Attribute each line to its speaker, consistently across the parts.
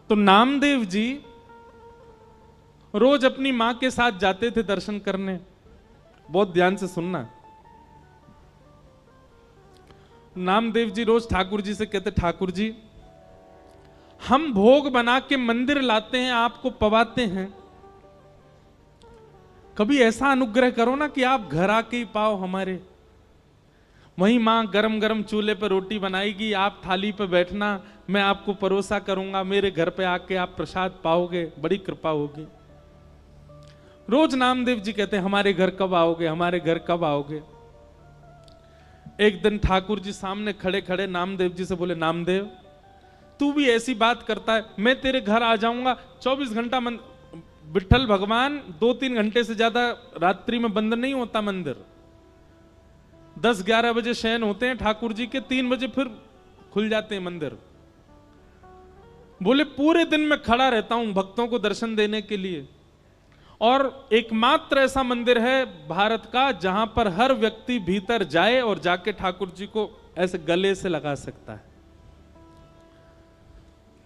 Speaker 1: तो नामदेव जी रोज अपनी मां के साथ जाते थे दर्शन करने। बहुत ध्यान से सुनना। नामदेव जी रोज ठाकुर जी से कहते, ठाकुर जी हम भोग बना के मंदिर लाते हैं, आपको पवाते हैं, कभी ऐसा अनुग्रह करो ना कि आप घर आके ही पाओ हमारे। वहीं मां गरम गरम चूल्हे पर रोटी बनाएगी, आप थाली पर बैठना, मैं आपको परोसा करूंगा, मेरे घर पे आके आप प्रसाद पाओगे, बड़ी कृपा होगी। रोज नामदेव जी कहते हैं, हमारे घर कब आओगे, हमारे घर कब आओगे। एक दिन ठाकुर जी सामने खड़े खड़े नामदेव जी से बोले, नामदेव तू भी ऐसी बात करता है, मैं तेरे घर आ जाऊंगा। 24 घंटा विठ्ठल भगवान 2-3 घंटे से ज्यादा रात्रि में बंद नहीं होता मंदिर। 10-11 बजे शयन होते हैं ठाकुर जी के, 3 बजे फिर खुल जाते हैं मंदिर। बोले पूरे दिन में खड़ा रहता हूं भक्तों को दर्शन देने के लिए, और एकमात्र ऐसा मंदिर है भारत का जहां पर हर व्यक्ति भीतर जाए और जाके ठाकुर जी को ऐसे गले से लगा सकता है।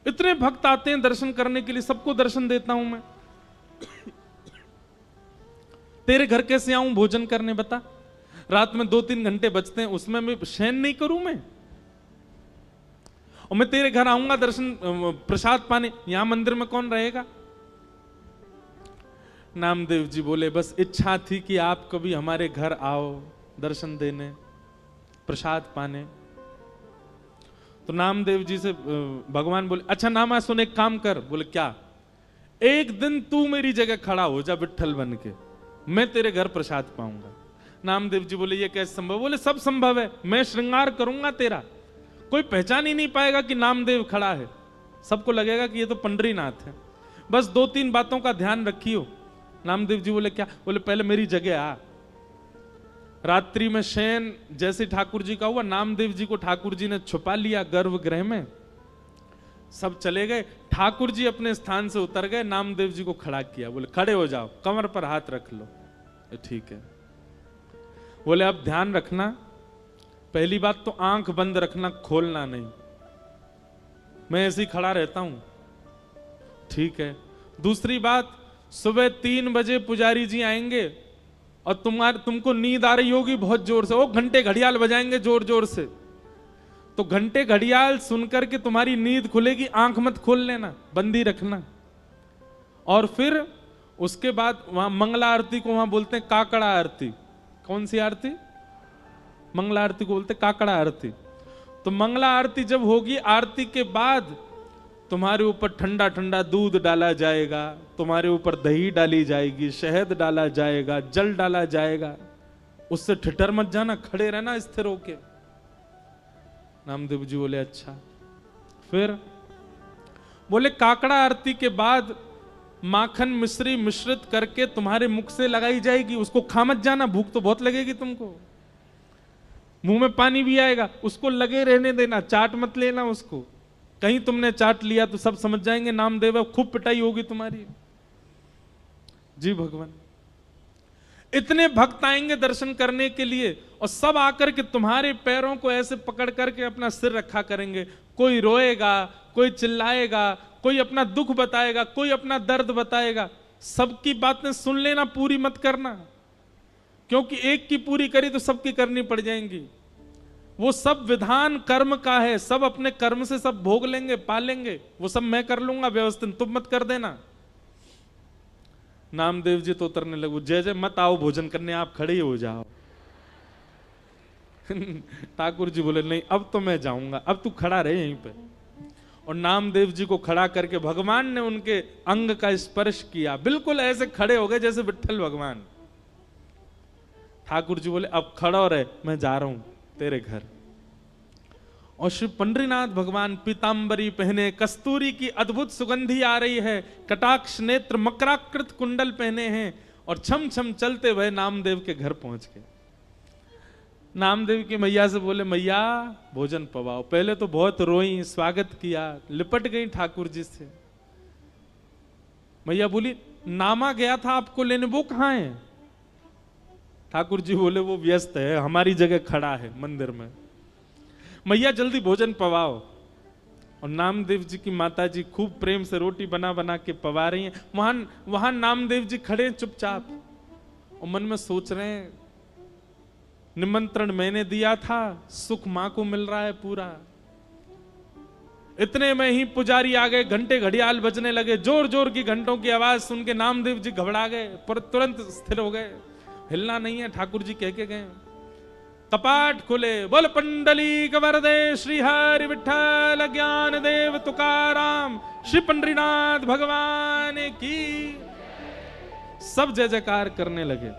Speaker 1: इतने भक्त आते हैं दर्शन करने के लिए, सबको दर्शन देता हूं मैं। तेरे घर कैसे आऊं भोजन करने, बता। रात में 2-3 घंटे बचते हैं, उसमें मैं शयन नहीं करूं मैं? और मैं तेरे घर आऊंगा दर्शन प्रसाद पाने, यहां मंदिर में कौन रहेगा? नामदेव जी बोले, बस इच्छा थी कि आप कभी हमारे घर आओ दर्शन देने, प्रसाद पाने। तो नामदेव जी से भगवान बोले, अच्छा नामा सुन, एक काम कर। बोले क्या? एक दिन तू मेरी जगह खड़ा हो जा विठ्ठल बन के, मैं तेरे घर प्रसाद पाऊंगा। नामदेव जी बोले, ये कैसे संभव? बोले सब संभव है, मैं श्रृंगार करूंगा तेरा, कोई पहचान ही नहीं पाएगा कि नामदेव खड़ा है, सबको लगेगा कि ये तो पंडरीनाथ है। बस 2-3 बातों का ध्यान रखियो। नामदेव जी बोले क्या? बोले पहले मेरी जगह आ। रात्रि में शयन जैसे ठाकुर जी का हुआ, नामदेव जी को ठाकुर जी ने छुपा लिया गर्भगृह में, सब चले गए। ठाकुर जी अपने स्थान से उतर गए, नामदेव जी को खड़ा किया। बोले खड़े हो जाओ, कमर पर हाथ रख लो। ठीक है। बोले अब ध्यान रखना, पहली बात तो आंख बंद रखना, खोलना नहीं, मैं ऐसे ही खड़ा रहता हूं। ठीक है। दूसरी बात, सुबह 3 बजे पुजारी जी आएंगे और तुमको नींद आ रही होगी बहुत जोर से, वो घंटे घड़ियाल बजाएंगे जोर जोर से, तो घंटे घड़ियाल सुनकर के तुम्हारी नींद खुलेगी, आंख मत खोल लेना, बंदी रखना। और फिर उसके बाद वहां मंगला आरती को वहां बोलते हैं काकड़ा आरती। कौन सी आरती? मंगला आरती को बोलते काकड़ा आरती। तो मंगला आरती जब होगी, आरती के बाद तुम्हारे ऊपर ठंडा ठंडा दूध डाला जाएगा, तुम्हारे ऊपर दही डाली जाएगी, शहद डाला जाएगा, जल डाला जाएगा। उससे ठिठर मत जाना, खड़े रहना स्थिर होके। नामदेव जी बोले अच्छा। फिर बोले काकड़ा आरती के बाद माखन मिश्री मिश्रित करके तुम्हारे मुख से लगाई जाएगी, उसको खा मत जाना, भूख तो बहुत लगेगी तुमको, मुंह में पानी भी आएगा, उसको लगे रहने देना, चाट मत लेना उसको। कहीं तुमने चाट लिया तो सब समझ जाएंगे नामदेव, खूब पिटाई होगी तुम्हारी। जी भगवान। इतने भक्त आएंगे दर्शन करने के लिए, और सब आकर के तुम्हारे पैरों को ऐसे पकड़ करके अपना सिर रखा करेंगे। कोई रोएगा, कोई चिल्लाएगा, कोई अपना दुख बताएगा, कोई अपना दर्द बताएगा। सबकी बातें सुन लेना, पूरी मत करना, क्योंकि एक की पूरी करी तो सबकी करनी पड़ जाएंगी। वो सब विधान कर्म का है, सब अपने कर्म से सब भोग लेंगे, पालेंगे, वो सब मैं कर लूंगा व्यवस्थित, तुम मत कर देना। नामदेव जी तो उतरने लगे, जय जय मत आओ भोजन करने, आप खड़े ही हो जाओ। ठाकुर जी बोले नहीं, अब तो मैं जाऊंगा, अब तू खड़ा रहे यहीं पे। और नामदेव जी को खड़ा करके भगवान ने उनके अंग का स्पर्श किया, बिल्कुल ऐसे खड़े हो गए जैसे विठ्ठल भगवान। ठाकुर जी बोले अब खड़ा रहे, मैं जा रहा हूं तेरे घर। और श्री पंडरीनाथ भगवान पीतांबरी पहने, कस्तूरी की अद्भुत सुगंधी आ रही है, कटाक्ष नेत्र मकराकृत कुंडल पहने हैं, और छम छम चलते हुए नामदेव के घर पहुंच गए। नामदेव की मैया से बोले मैया भोजन पवाओ। पहले तो बहुत रोई, स्वागत किया, लिपट गई ठाकुर जी से। मैया बोली नामा गया था आपको लेने, वो कहां है? ठाकुर जी बोले वो व्यस्त है, हमारी जगह खड़ा है मंदिर में। मैया जल्दी भोजन पवाओ। और नामदेव जी की माता जी खूब प्रेम से रोटी बना बना के पवा रही हैं। वहां नामदेव जी खड़े हैं चुपचाप और मन में सोच रहे हैं, निमंत्रण मैंने दिया था, सुख मां को मिल रहा है पूरा। इतने में ही पुजारी आ गए, घंटे घड़ियाल बजने लगे, जोर जोर की घंटों की आवाज सुन के नामदेव जी घबरा गए, पर तुरंत स्थिर हो गए। हिलना नहीं है, ठाकुर जी कह के गए। कपाट खुले, बोल पंडलीक वरदे श्री हरि विठ्ठल ज्ञान देव तुकाराम श्री पंडरीनाथ भगवान की। सब जय जयकार करने लगे।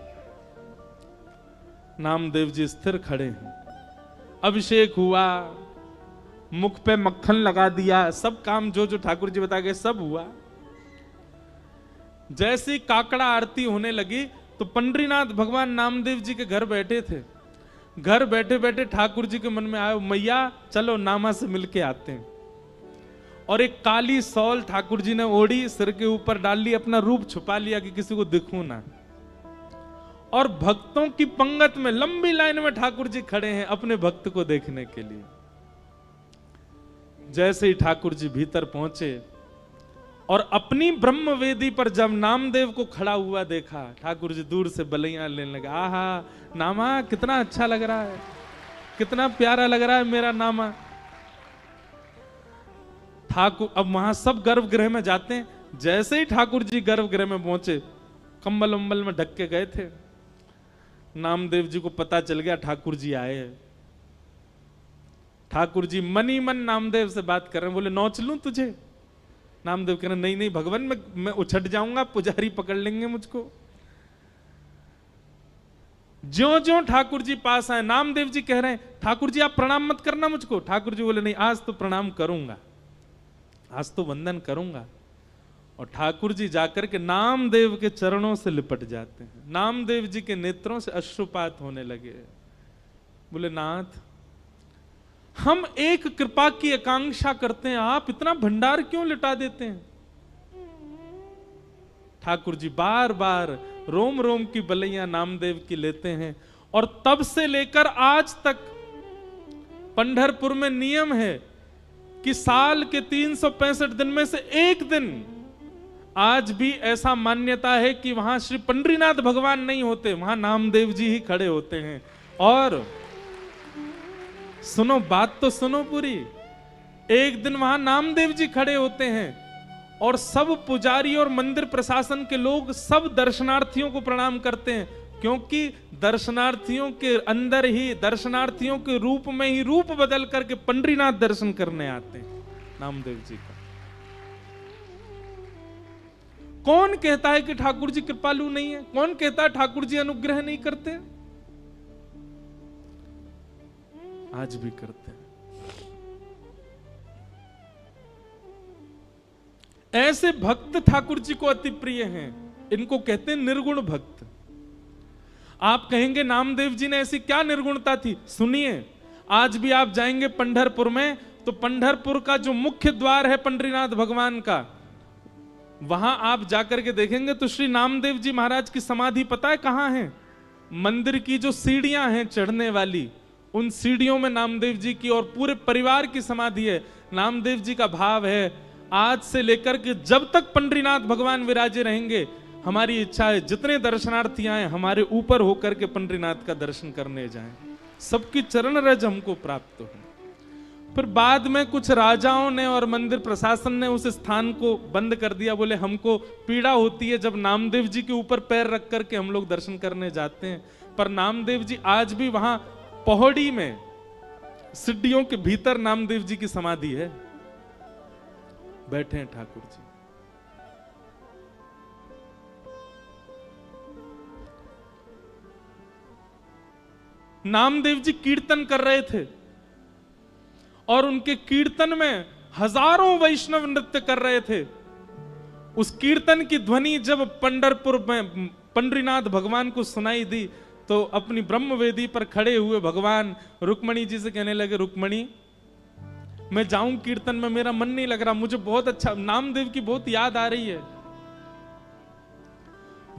Speaker 1: नामदेव जी स्थिर खड़े हैं। अभिषेक हुआ, मुख पे मक्खन लगा दिया, सब काम जो जो ठाकुर जी बता गए सब हुआ। जैसी काकड़ा आरती होने लगी तो पंडरीनाथ भगवान नामदेव जी के घर बैठे थे। घर बैठे बैठे ठाकुर जी के मन में आया, मैया चलो नामा से मिलके आते हैं। और एक काली सौल ठाकुर जी ने ओढ़ी, सिर के ऊपर डाल ली, अपना रूप छुपा लिया कि किसी को दिखूं ना। और भक्तों की पंगत में लंबी लाइन में ठाकुर जी खड़े हैं अपने भक्त को देखने के लिए। जैसे ही ठाकुर जी भीतर पहुंचे और अपनी ब्रह्म वेदी पर जब नामदेव को खड़ा हुआ देखा, ठाकुर जी दूर से बलैया लेने लगे। आहा नामा कितना अच्छा लग रहा है, कितना प्यारा लग रहा है मेरा नामा। ठाकुर अब वहां सब गर्भगृह में जाते हैं। जैसे ही ठाकुर जी गर्भगृह में पहुंचे, कंबल उम्बल में ढक के गए थे। नामदेव जी को पता चल गया ठाकुर जी आए हैं। ठाकुर जी मन ही मन नामदेव से बात कर रहे हैं, बोले नौच लूं तुझे। नामदेव कह रहे नहीं नहीं भगवान, मैं उछट जाऊंगा, पुजारी पकड़ लेंगे मुझको। ज्यों ज्यों ठाकुर जी पास आए, नामदेव जी कह रहे हैं ठाकुर जी आप प्रणाम मत करना मुझको। ठाकुर जी बोले नहीं, आज तो प्रणाम करूंगा, आज तो वंदन करूंगा। और ठाकुर जी जाकर के नामदेव के चरणों से लिपट जाते हैं। नामदेव जी के नेत्रों से अश्रुपात होने लगे। बोले नाथ, हम एक कृपा की आकांक्षा करते हैं, आप इतना भंडार क्यों लुटा देते हैं। ठाकुर जी बार बार रोम रोम की बलैया नामदेव की लेते हैं। और तब से लेकर आज तक पंढरपुर में नियम है कि साल के 365 दिन में से एक दिन आज भी ऐसा मान्यता है कि वहां श्री पंडरीनाथ भगवान नहीं होते, वहां नामदेव जी ही खड़े होते हैं। और सुनो बात तो सुनो पूरी, एक दिन वहां नामदेव जी खड़े होते हैं और सब पुजारी और मंदिर प्रशासन के लोग सब दर्शनार्थियों को प्रणाम करते हैं, क्योंकि दर्शनार्थियों के अंदर ही, दर्शनार्थियों के रूप में ही रूप बदल करके पंडरीनाथ दर्शन करने आते हैं नामदेव जी का। कौन कहता है कि ठाकुर जी कृपालु नहीं है? कौन कहता है ठाकुर जी अनुग्रह नहीं करते? आज भी करते हैं। ऐसे भक्त ठाकुर जी को अति प्रिय हैं, इनको कहते हैं निर्गुण भक्त। आप कहेंगे नामदेव जी ने ऐसी क्या निर्गुणता थी? सुनिए, आज भी आप जाएंगे पंढरपुर में तो पंढरपुर का जो मुख्य द्वार है पंडरीनाथ भगवान का, वहां आप जाकर के देखेंगे तो श्री नामदेव जी महाराज की समाधि पता है कहां है? मंदिर की जो सीढ़ियां हैं चढ़ने वाली, उन सीढ़ियों में नामदेव जी की और पूरे परिवार की समाधि है। नामदेव जी का भाव है, आज से लेकर के जब तक पंडरीनाथ भगवान विराजे रहेंगे, हमारी इच्छा है जितने दर्शनार्थी आए हमारे ऊपर होकर के पंडरीनाथ का दर्शन करने जाएं, सबकी चरण रज हमको प्राप्त हो। फिर बाद में कुछ राजाओं ने और मंदिर प्रशासन ने उस स्थान को बंद कर दिया। बोले हमको पीड़ा होती है जब नामदेव जी के ऊपर पैर रख करके हम लोग दर्शन करने जाते हैं। पर नामदेव जी आज भी वहां पौड़ी में सिड्डियों के भीतर नामदेव जी की समाधि है, बैठे हैं ठाकुर जी। नामदेव जी कीर्तन कर रहे थे और उनके कीर्तन में हजारों वैष्णव नृत्य कर रहे थे। उस कीर्तन की ध्वनि जब पंढरपुर में पंडरीनाथ भगवान को सुनाई दी तो अपनी ब्रह्म वेदी पर खड़े हुए भगवान रुक्मणी जी से कहने लगे, रुक्मणी मैं जाऊं कीर्तन में, मेरा मन नहीं लग रहा, मुझे बहुत अच्छा नामदेव की बहुत याद आ रही है।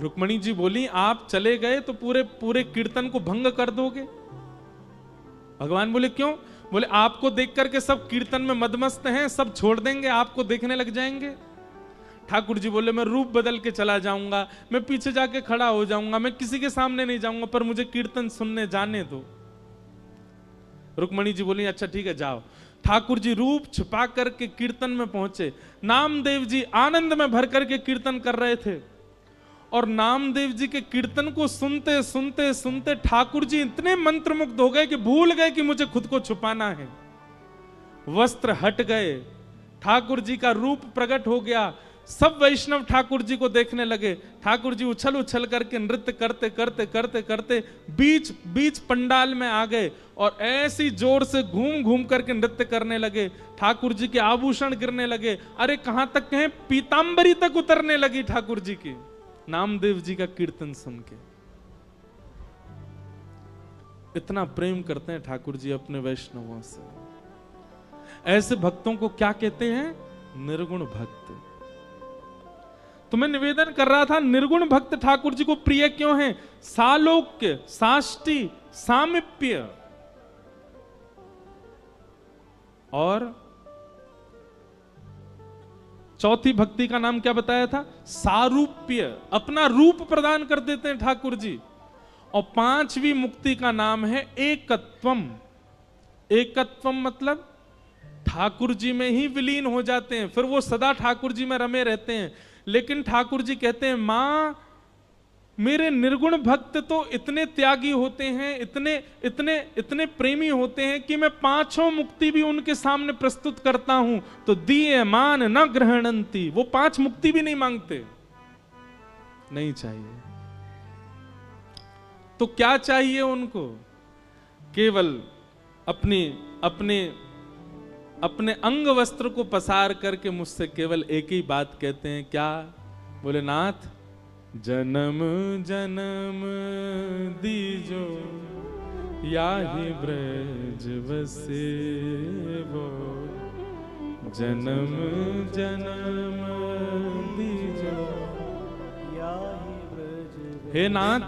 Speaker 1: रुक्मणी जी बोली, आप चले गए तो पूरे पूरे कीर्तन को भंग कर दोगे। भगवान बोले क्यों? बोले आपको देख करके सब कीर्तन में मदमस्त हैं, सब छोड़ देंगे, आपको देखने लग जाएंगे। ठाकुर जी बोले मैं रूप बदल के चला जाऊंगा, मैं पीछे जाके खड़ा हो जाऊंगा, मैं किसी के सामने नहीं जाऊंगा, पर मुझे कीर्तन सुनने जाने दो। रुक्मणी जी बोली अच्छा ठीक है जाओ। ठाकुर जी रूप छुपा करके कीर्तन में पहुंचे। नामदेव जी आनंद में भर करके कीर्तन कर रहे थे, और नामदेव जी के कीर्तन को सुनते सुनते सुनते ठाकुर जी इतने मंत्रमुग्ध हो गए कि भूल गए कि मुझे खुद को छुपाना है। वस्त्र हट गए, ठाकुर जी का रूप प्रकट हो गया। सब वैष्णव ठाकुर जी को देखने लगे। ठाकुर जी उछल उछल करके नृत्य करते करते करते करते बीच बीच पंडाल में आ गए और ऐसी जोर से घूम घूम करके नृत्य करने लगे। ठाकुर जी के आभूषण गिरने लगे, अरे कहां तक कहें पीतांबरी तक उतरने लगी ठाकुर जी की, नामदेव जी का कीर्तन सुन के। इतना प्रेम करते हैं ठाकुर जी अपने वैष्णवों से। ऐसे भक्तों को क्या कहते हैं? निर्गुण भक्त। तो मैं निवेदन कर रहा था, निर्गुण भक्त ठाकुर जी को प्रिय क्यों है? सालोक्य, साष्टी, सामिप्य और चौथी भक्ति का नाम क्या बताया था? सारूप्य, अपना रूप प्रदान कर देते हैं ठाकुर जी। और पांचवी मुक्ति का नाम है एकत्वम। एकत्वम मतलब ठाकुर जी में ही विलीन हो जाते हैं, फिर वो सदा ठाकुर जी में रमे रहते हैं। लेकिन ठाकुर जी कहते हैं मां मेरे निर्गुण भक्त तो इतने त्यागी होते हैं, इतने इतने इतने प्रेमी होते हैं कि मैं पांचों मुक्ति भी उनके सामने प्रस्तुत करता हूं तो दिए मान न ग्रहणंती, वो पांच मुक्ति भी नहीं मांगते। नहीं चाहिए तो क्या चाहिए उनको? केवल अपने अपने अपने अंग वस्त्र को पसार करके मुझसे केवल एक ही बात कहते हैं, क्या? बोले नाथ जन्म जन्म दीजो याहि ब्रज बसे वो, जन्म जन्म दीजो याहि ब्रज। हे नाथ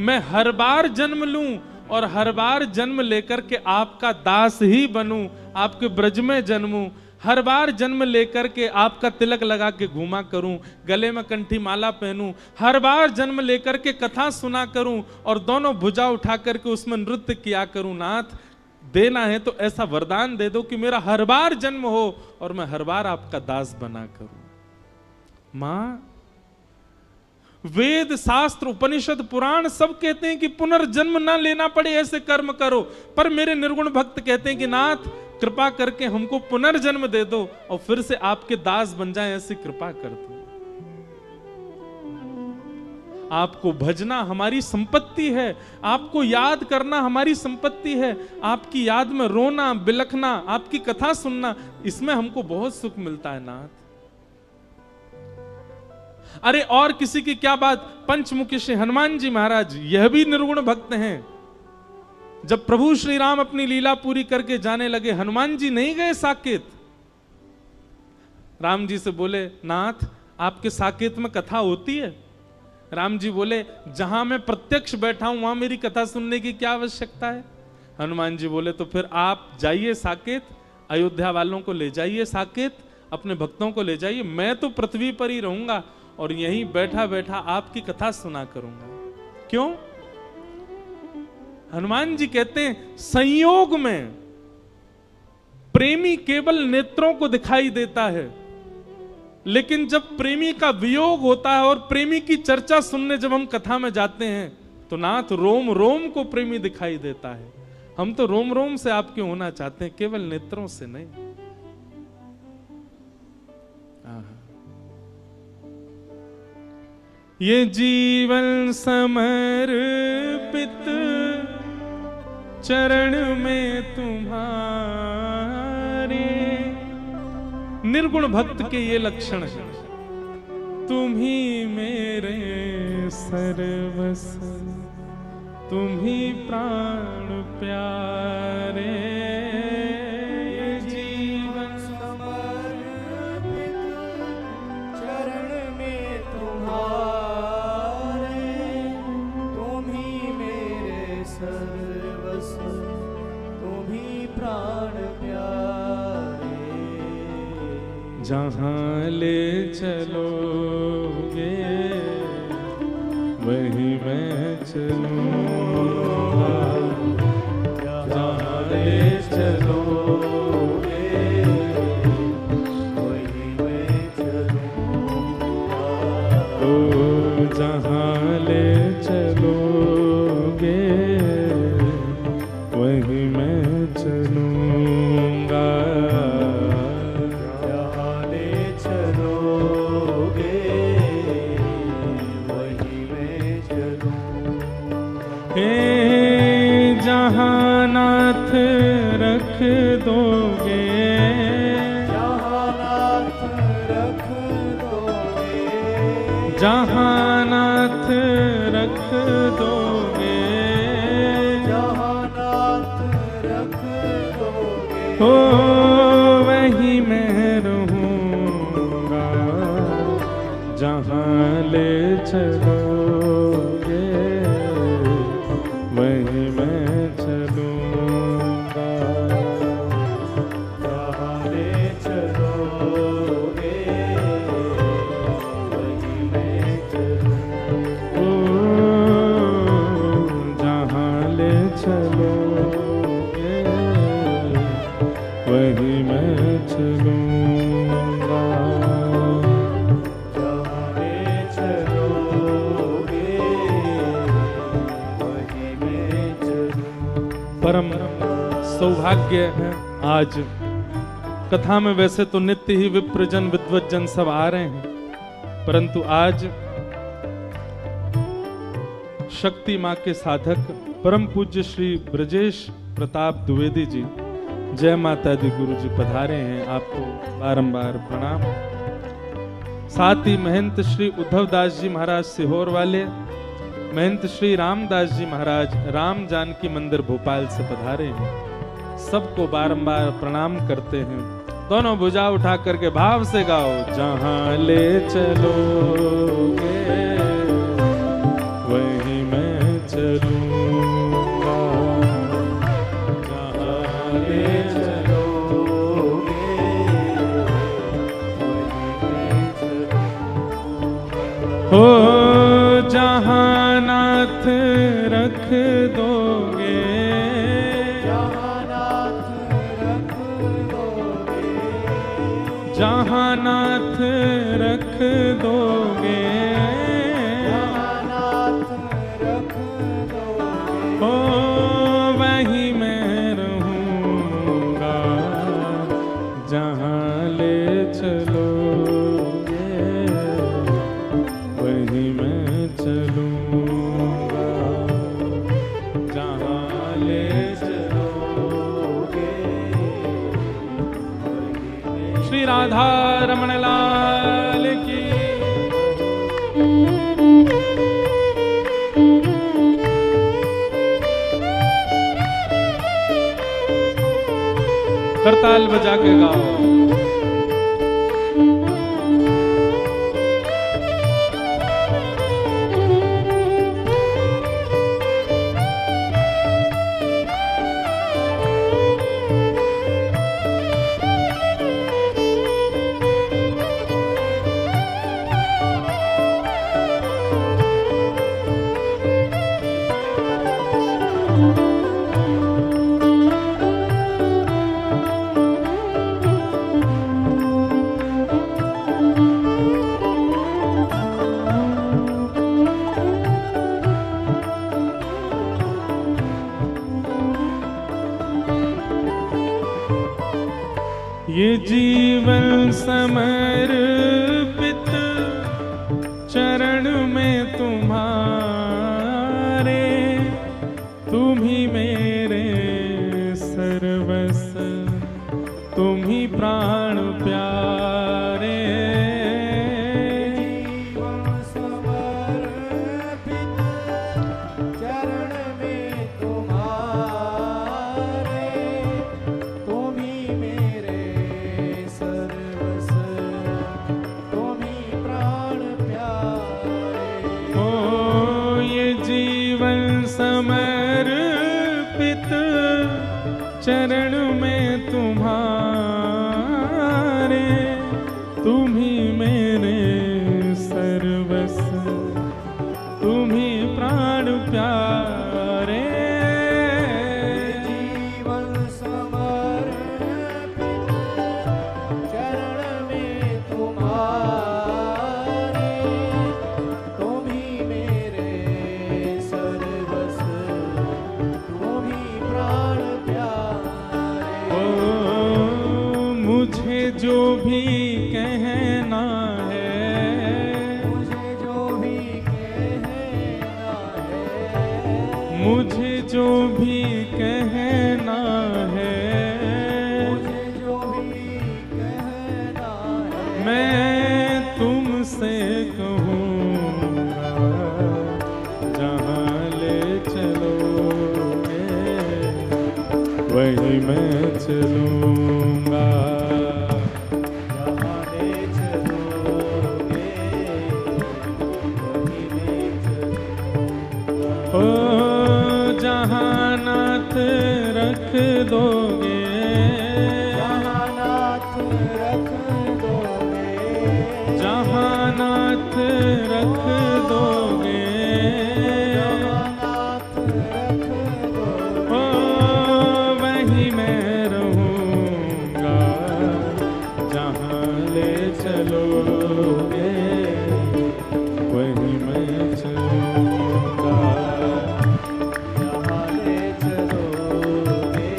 Speaker 1: मैं हर बार जन्म लूं और हर बार जन्म लेकर के आपका दास ही बनूं, आपके ब्रज में जन्मूं, हर बार जन्म लेकर के आपका तिलक लगा के घूमा करूं, गले में कंठी माला पहनूं, हर बार जन्म लेकर के कथा सुना करूं और दोनों भुजा उठा करके उसमें नृत्य किया करूं। नाथ देना है तो ऐसा वरदान दे दो कि मेरा हर बार जन्म हो और मैं हर बार आपका दास बना करूं। मां वेद शास्त्र उपनिषद पुराण सब कहते हैं कि पुनर्जन्म ना लेना पड़े ऐसे कर्म करो, पर मेरे निर्गुण भक्त कहते हैं कि नाथ कृपा करके हमको पुनर्जन्म दे दो और फिर से आपके दास बन जाए, ऐसी कृपा कर दो। आपको भजना हमारी संपत्ति है, आपको याद करना हमारी संपत्ति है, आपकी याद में रोना बिलखना, आपकी कथा सुनना, इसमें हमको बहुत सुख मिलता है नाथ। अरे और किसी की क्या बात, पंचमुखी श्री हनुमान जी महाराज यह भी निर्गुण भक्त हैं। जब प्रभु श्री राम अपनी लीला पूरी करके जाने लगे, हनुमान जी नहीं गए साकेत। राम जी से बोले नाथ आपके साकेत में कथा होती है? राम जी बोले जहां मैं प्रत्यक्ष बैठा हूं वहां मेरी कथा सुनने की क्या आवश्यकता है? हनुमान जी बोले तो फिर आप जाइए साकेत, अयोध्या वालों को ले जाइए साकेत, अपने भक्तों को ले जाइए, मैं तो पृथ्वी पर ही रहूंगा और यहीं बैठा बैठा आपकी कथा सुना करूंगा। क्यों? हनुमान जी कहते हैं संयोग में प्रेमी केवल नेत्रों को दिखाई देता है, लेकिन जब प्रेमी का वियोग होता है और प्रेमी की चर्चा सुनने जब हम कथा में जाते हैं तो नाथ रोम रोम को प्रेमी दिखाई देता है। हम तो रोम रोम से आपके होना चाहते हैं, केवल नेत्रों से नहीं। ये जीवन समर्पित चरण में तुम्हारे, निर्गुण भक्त के ये लक्षण है। तुम ही मेरे सर्वस्व, तुम ही प्राण प्यारे।
Speaker 2: जीवन समर्पित चरण में तुम्हारे, तुम ही मेरे सर्वस्व, तुम ही
Speaker 1: जहाँ ले चलोगे वहीं मैं चलूँगा, जहाँ ले चलोगे वहीं मैं चलूँगा, ओ जहाँ ले चलोगे वहीं मैं चलूँगा,
Speaker 2: जहाँ ले चलोगे वहीं मैं चलूँगा।
Speaker 1: हे जहाँ नाथ रख दोगे,
Speaker 2: जहाँ नाथ रख दोगे,
Speaker 1: जहाँ नाथ रख दोगे,
Speaker 2: जहाँ नाथ रख दोगे,
Speaker 1: हो वहीं मैं रहूँगा, जहाँ ले चलोगे वहीं मैं चलूँगा,
Speaker 2: जहाँ ले चलोगे वहीं मैं चलूँगा।
Speaker 1: ओ जहाँ ले चलोगे वहीं मैं चलूँगा,
Speaker 2: जहाँ ले चलोगे वहीं मैं चलूँगा।
Speaker 1: परम सौभाग्य है आज कथा में। वैसे तो नित्य ही विप्रजन विद्वज्जन सब आ रहे हैं, परंतु आज शक्ति माँ के साधक परम पूज्य श्री ब्रजेश प्रताप द्विवेदी जी, जय माता दी गुरु जी पधारे हैं, आपको बारंबार प्रणाम। साथ ही महंत श्री उद्धव दास जी महाराज सीहोर वाले, महंत श्री रामदास जी महाराज राम जानकी मंदिर भोपाल से पधारे हैं, सबको बारंबार प्रणाम करते हैं। दोनों भुजा उठा करके भाव से गाओ, जहां ले चलोगे वहीं मैं चलूंगा, जहां ले
Speaker 2: चलोगे वहीं मैं चलूँगा।
Speaker 1: हो जहाँ नाथ रख दोगे,
Speaker 2: जहाँ नाथ रख दोगे,
Speaker 1: जहाँ नाथ रख दोगे,
Speaker 2: जहाँ नाथ रख दोगे,
Speaker 1: हो वहीं मैं रहूँगा, जहाँ ले चलोगे वहीं मैं चलूँगा, जहाँ ले
Speaker 2: चलोगे वहीं मैं
Speaker 1: श्री राधा रमण लाल की। करताल बजा के गाओ, ये जीवन समर्पित चरण में तुम्हारे, तुम ही मेरे सर्वस्व, तुम ही प्राण प्यारे।
Speaker 2: जीवन समर्पित चरण में तुम्हारे, तुम ही मेरे सर्वस्व, तुम ही प्राण प्यारे।
Speaker 1: ओ ये जीवन समर्पित चरण में तुम्हारे, भी कहना है,
Speaker 2: मुझे जो भी कहना है,
Speaker 1: मैं तुमसे कहूँगा, जहाँ ले चलोगे वहीं मैं चलूँगा।
Speaker 2: जहाँ ले चलोगे वहीं मैं चलूँगा।
Speaker 1: ओ जहाँ नाथ रख दोगे,
Speaker 2: जहाँ नाथ रख दोगे,
Speaker 1: जहाँ नाथ रख दोगे,
Speaker 2: जहाँ नाथ रख दोगे,
Speaker 1: ओ वहीं मैं रहूँगा, जहाँ ले चलोगे वहीं मैं चलूँगा।
Speaker 2: जहाँ ले चलोगे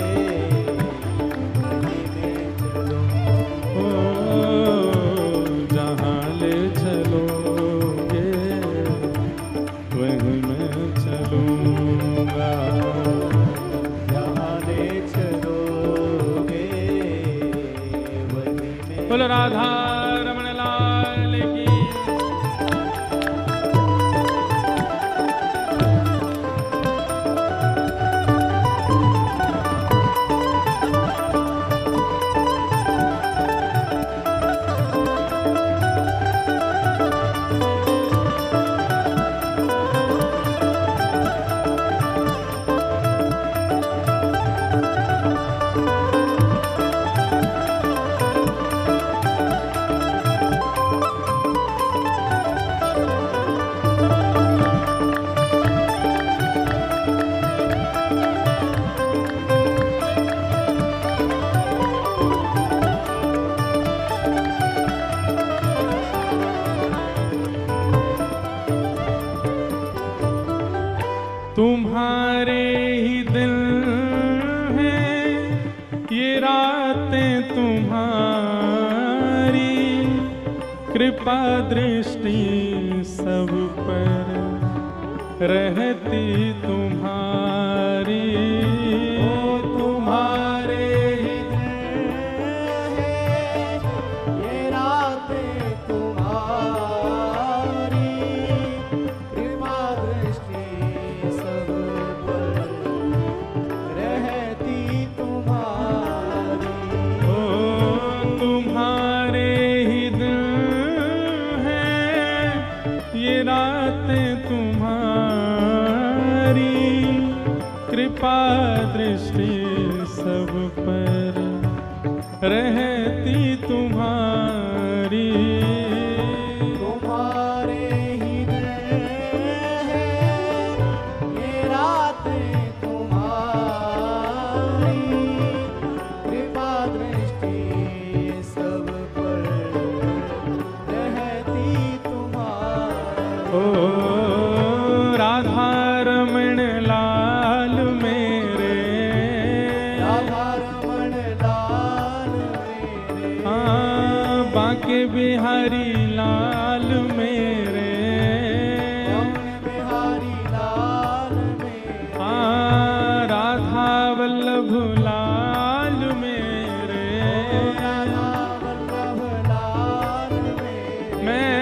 Speaker 2: वहीं मैं चलूँगा।
Speaker 1: ओ जहाँ ले चलोगे वहीं मैं चलूँगा।
Speaker 2: जहाँ ले चलोगे वहीं मैं
Speaker 1: बोलो राधा रमण लाल की। तुम्हारे ही दिल हैं ये रातें तुम्हारी, कृपा दृष्टि सब पर रहती तुम्हारी।
Speaker 2: ओ तुम्हारे ही दिल है ये रातें तुम्हारी, कृपा दृष्टि सब पर रहती तुम्हारी।
Speaker 1: ओ तुम्हारे ही दिल हैं ये रातें तुम्हारी, कृपा दृष्टि सब पर रहती तुम्हारी।
Speaker 2: तुम्हारे ही दिल है ये रातें तुम्हारी, कृपा दृष्टि सब पर रहती तुम्हारी।
Speaker 1: ओ राधा रमण लाल मेरे,
Speaker 2: राधा रमण लाल मेरे,
Speaker 1: हाँ बांके बिहारी लाल मेरे,
Speaker 2: रमण बिहारी लाल मेरे,
Speaker 1: हाँ राधा वल्लभ लाल मेरे,
Speaker 2: राधा वल्लभ लाल मेरे,
Speaker 1: मैं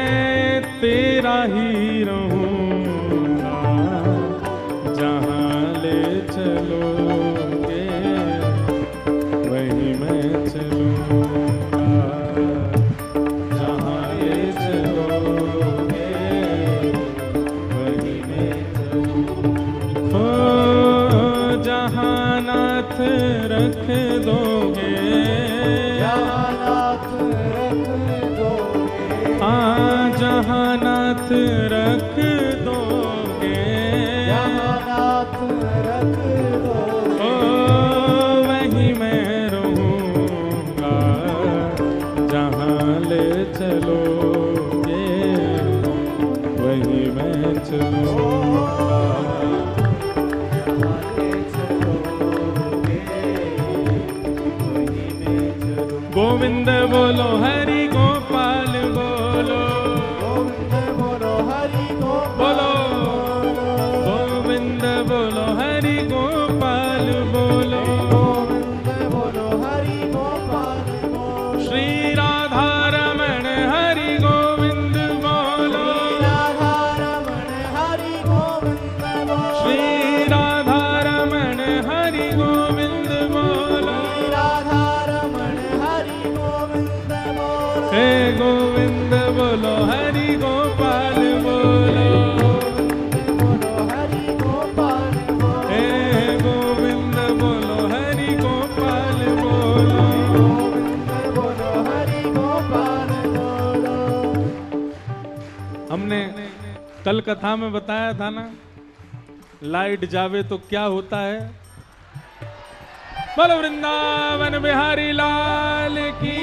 Speaker 1: तेरा ही रहूँगा, जहाँ ले चलोगे वहीं मैं चलूँगा। जहाँ ले चलोगे वहीं मैं चलूँगा। ओ जहाँ नाथ रख दोगे,
Speaker 2: जहाँ नाथ रख दोगे,
Speaker 1: हाँ जहाँ नाथ रख दोगे,
Speaker 2: जहाँ नाथ रख दोगे,
Speaker 1: ओ वहीं मैं रहूँगा, जहाँ ले चलोगे वहीं मैं चलूँगा।
Speaker 2: जहाँ ले चलोगे वहीं मैं चलूँगा।
Speaker 1: गोविंद बोलो हरि गोपाल बोलो,
Speaker 2: गोविंद बोलो हरि गोपाल
Speaker 1: बोलो गोविंद बोलो हरि गोपाल बोलो हरि गोपाल बोलो,
Speaker 2: बोलो हरि गोपाल बोलो,
Speaker 1: हे गोविंद बोलो हरि गोपाल बोलो।
Speaker 2: बोलो हरि गोपाल बोलो।
Speaker 1: हमने कल कथा में बताया था ना, लाइट जावे तो क्या होता है। बोलो वृंदावन बिहारी लाल की,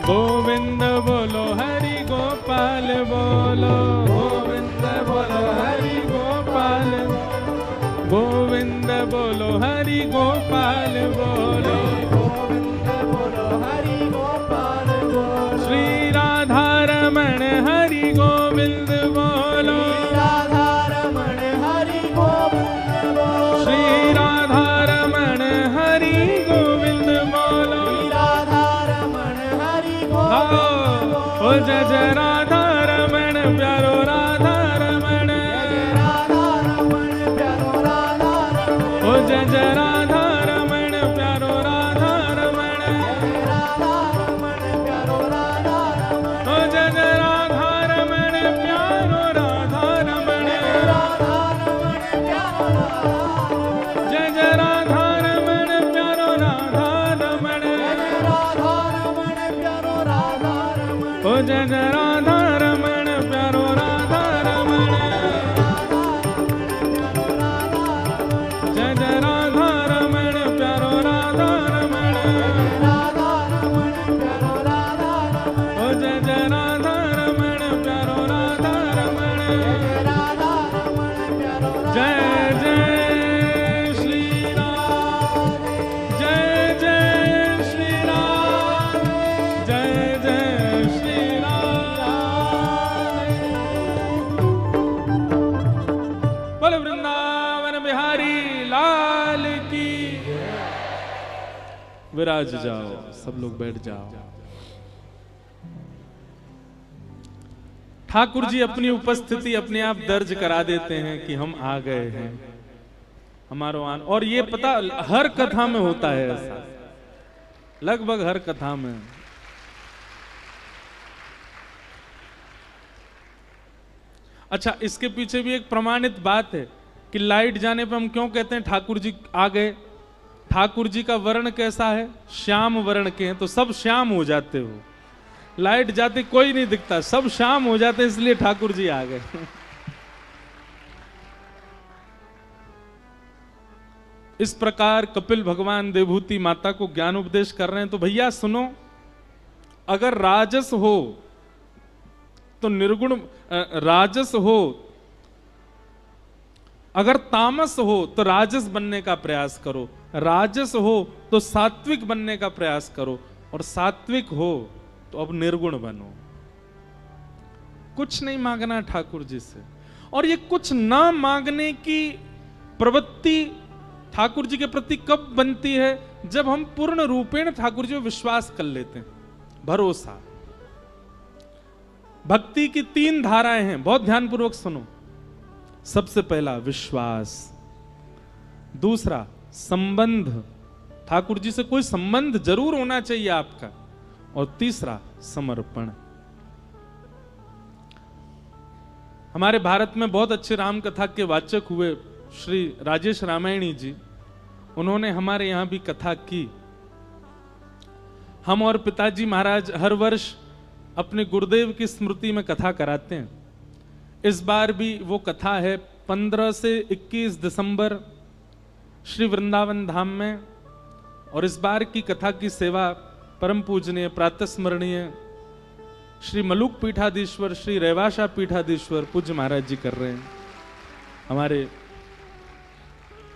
Speaker 1: गोविंद बोलो हरि गोपाल बोलो, गोविंद बोलो हरि गोपाल, गोविंद बोलो हरि गोपाल बोलो,
Speaker 2: गोविंद बोलो हरि गोपाल बोलो,
Speaker 1: श्री राधा रमण हरि गोविंद बोलो,
Speaker 2: राधा रमण हरि गोविंद बोलो,
Speaker 1: श्री राधा रमण हरि गोविंद बोलो।
Speaker 2: राधा रमण हरि गोविंद
Speaker 1: ओ जय जय राधा रमण प्यारो राधा रमण,
Speaker 2: राधा रमण प्यारो राधा रमण,
Speaker 1: ओ जय जय राधा रमण प्यारो राधा रमण,
Speaker 2: राधा रमण प्यारो राधा रमण,
Speaker 1: ओ जय जय राधा रमण प्यारो राधा रमण,
Speaker 2: राधा रमण प्यारो राधा रमण,
Speaker 1: जय जय राधा रमण प्यारो राधा रमण,
Speaker 2: राधा रमण प्यारो राधा रमण,
Speaker 1: ओ जय जय राधा रमण प्यारो राधा रमण, जय जय राधा रमण प्यारो राधा रमण,
Speaker 2: राधा रमण प्यारो राधा रमण,
Speaker 1: ओ जय जय राधा रमण प्यारो राधा रमण,
Speaker 2: राधा रमण प्यारो
Speaker 1: जय जय श्री राम, जय जय श्री राम, जय जय श्री राम। बोलो वृंदावन बिहारी लाल की। विराज जाओ, सब लोग बैठ जाओ। ठाकुर जी अपनी उपस्थिति अपने आप दर्ज करा देते हैं कि हम आ गए हैं, हमारो आन। और ये पता हर कथा में होता है ऐसा, लगभग हर कथा में। अच्छा, इसके पीछे भी एक प्रमाणित बात है कि लाइट जाने पर हम क्यों कहते हैं ठाकुर जी आ गए। ठाकुर जी का वर्ण कैसा है, श्याम वर्ण के हैं, तो सब श्याम हो जाते हो। लाइट जाते कोई नहीं दिखता, सब शाम हो जाते, इसलिए ठाकुर जी आ गए। इस प्रकार कपिल भगवान देवहूति माता को ज्ञान उपदेश कर रहे हैं। तो भैया सुनो, अगर राजस हो तो निर्गुण, राजस हो, अगर तामस हो तो राजस बनने का प्रयास करो, राजस हो तो सात्विक बनने का प्रयास करो, और सात्विक हो तो अब निर्गुण बनो। कुछ नहीं मांगना ठाकुर जी से। और ये कुछ ना मांगने की प्रवृत्ति ठाकुर जी के प्रति कब बनती है, जब हम पूर्ण रूपेण ठाकुर जी को विश्वास कर लेते हैं। भरोसा। भक्ति की 3 धाराएं हैं, बहुत ध्यानपूर्वक सुनो। सबसे पहला विश्वास, दूसरा संबंध, ठाकुर जी से कोई संबंध जरूर होना चाहिए आपका, और तीसरा समर्पण। हमारे भारत में बहुत अच्छे राम कथा के वाचक हुए श्री राजेश रामायणी जी, उन्होंने हमारे यहां भी कथा की। हम और पिताजी महाराज हर वर्ष अपने गुरुदेव की स्मृति में कथा कराते हैं। इस बार भी वो कथा है 15 से 21 दिसंबर श्री वृंदावन धाम में। और इस बार की कथा की सेवा परम पूजनीय प्रातस्मरणीय श्री मलुक पीठाधीश्वर श्री रेवाशा पीठाधीश्वर पूज्य महाराज जी कर रहे हैं। हमारे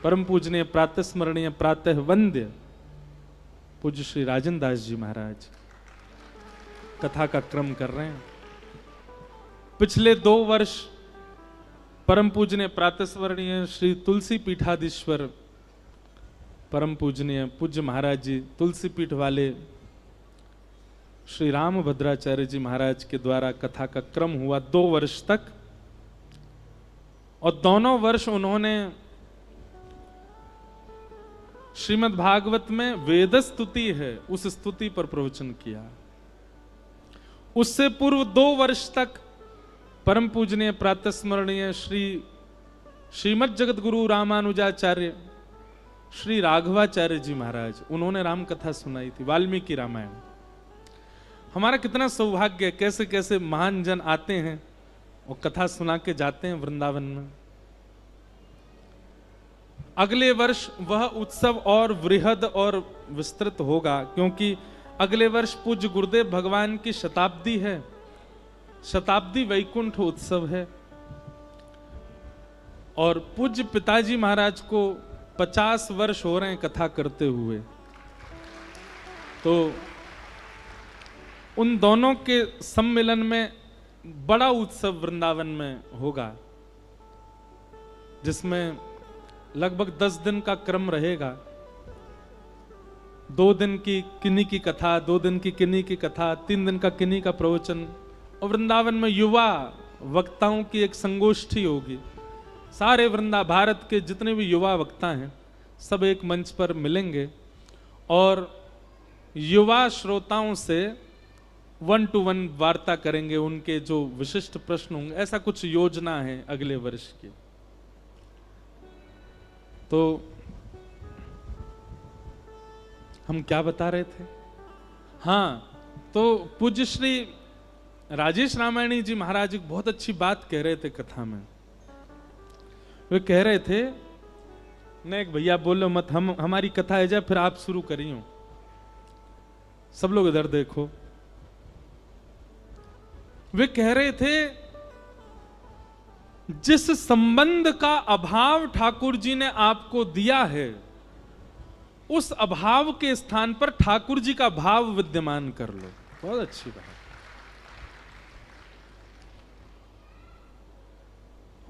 Speaker 1: परम पूजनीय प्रातस्मरणीय प्रातः वंद्य पूज्य श्री राजन दास जी महाराज कथा का क्रम कर रहे हैं। पिछले 2 वर्ष परम पूजनीय प्रातस्मरणीय श्री तुलसी पीठाधीश्वर परम पूजनीय पूज्य महाराज जी तुलसी पीठ वाले श्री राम भद्राचार्य जी महाराज के द्वारा कथा का क्रम हुआ 2 वर्ष तक। और दोनों वर्ष उन्होंने श्रीमद् भागवत में वेद स्तुति है, उस स्तुति पर प्रवचन किया। उससे पूर्व 2 वर्ष तक परम पूजनीय प्रातस्मरणीय श्रीमद जगत गुरु रामानुजाचार्य श्री राघवाचार्य जी महाराज, उन्होंने राम कथा सुनाई थी, वाल्मीकि रामायण। हमारा कितना सौभाग्य है, कैसे कैसे महान जन आते हैं और कथा सुना के जाते हैं वृंदावन में। अगले वर्ष वह उत्सव और वृहद और विस्तृत होगा, क्योंकि अगले वर्ष पूज्य गुरुदेव भगवान की शताब्दी है, शताब्दी वैकुंठ उत्सव है। और पूज्य पिताजी महाराज को 50 वर्ष हो रहे हैं कथा करते हुए, तो उन दोनों के सम्मिलन में बड़ा उत्सव वृंदावन में होगा, जिसमें लगभग 10 दिन का क्रम रहेगा। 2 दिन की किन्हीं की कथा, 2 दिन की किन्हीं की कथा, 3 दिन का किन्हीं का प्रवचन, और वृंदावन में युवा वक्ताओं की एक संगोष्ठी होगी। सारे भारत के जितने भी युवा वक्ता हैं सब एक मंच पर मिलेंगे और युवा श्रोताओं से 1-to-1 वार्ता करेंगे, उनके जो विशिष्ट प्रश्न होंगे। ऐसा कुछ योजना है अगले वर्ष की। तो हम क्या बता रहे थे? हाँ, तो पूज्य श्री राजेश रामायणी जी महाराज एक बहुत अच्छी बात कह रहे थे कथा में। वे कह रहे थे, न एक भैया बोलो मत, हमारी कथा है जाए फिर आप शुरू करियो। सब लोग इधर देखो। वे कह रहे थे, जिस संबंध का अभाव ठाकुर जी ने आपको दिया है, उस अभाव के स्थान पर ठाकुर जी का भाव विद्यमान कर लो। बहुत अच्छी बात।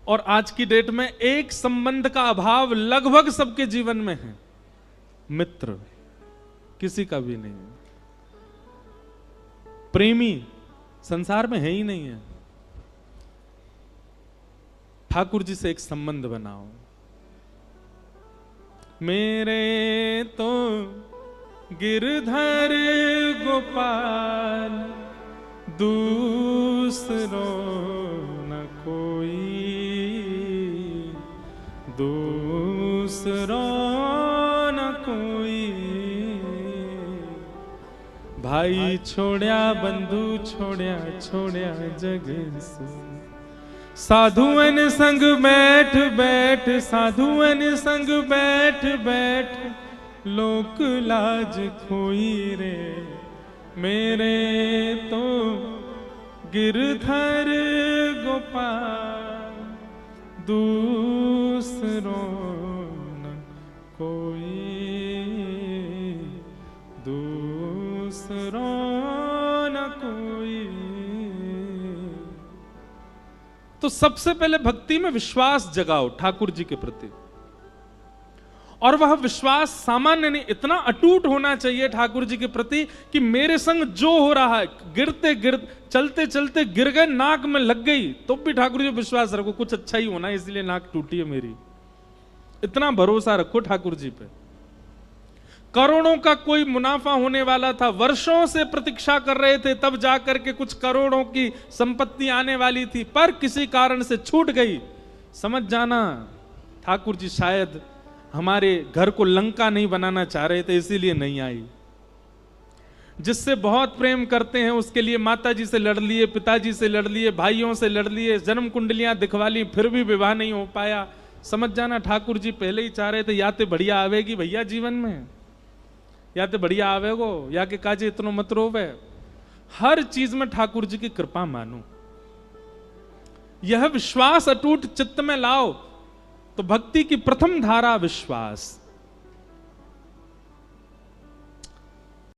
Speaker 1: और आज की डेट में एक संबंध का अभाव लगभग सबके जीवन में है, मित्र किसी का भी नहीं है, प्रेमी संसार में है ही नहीं है। ठाकुर जी से एक संबंध बनाओ। मेरे तो गिरधर गोपाल दूसरों न कोई, दूसरों न कोई। भाई छोड़या बंधु छोड़या, छोड़या जग सु। साधुअन संग बैठ बैठ, साधुअन संग बैठ बैठ, लोक लाज खोई रे। मेरे तो गिरधर गोपाल दूसरों न कोई, दूसरों न कोई। तो सबसे पहले भक्ति में विश्वास जगाओ ठाकुर जी के प्रति, और वह विश्वास सामान्य नहीं, इतना अटूट होना चाहिए ठाकुर जी के प्रति कि मेरे संग जो हो रहा है, गिरते गिरते चलते चलते गिर गए, नाक में लग गई तो भी ठाकुर जी विश्वास रखो कुछ अच्छा ही होना है, इसलिए नाक टूटी है मेरी। इतना भरोसा रखो ठाकुर जी पे। करोड़ों का कोई मुनाफा होने वाला था, वर्षों से प्रतीक्षा कर रहे थे, तब जाकर के कुछ करोड़ों की संपत्ति आने वाली थी, पर किसी कारण से छूट गई। समझ जाना ठाकुर जी शायद हमारे घर को लंका नहीं बनाना चाह रहे थे, इसीलिए नहीं आई। जिससे बहुत प्रेम करते हैं उसके लिए माता जी से लड़ लिए, पिताजी से लड़ लिए, भाइयों से लड़ लिए, जन्म कुंडलियां दिखवा ली, फिर भी विवाह नहीं हो पाया। समझ जाना ठाकुर जी पहले ही चाह रहे थे, या तो बढ़िया आवेगी भैया जीवन में, या तो बढ़िया आवेगो, या के काजे इतनो मत रोवे। हर चीज में ठाकुर जी की कृपा मानो, यह विश्वास अटूट चित्त में लाओ। तो भक्ति की प्रथम धारा विश्वास।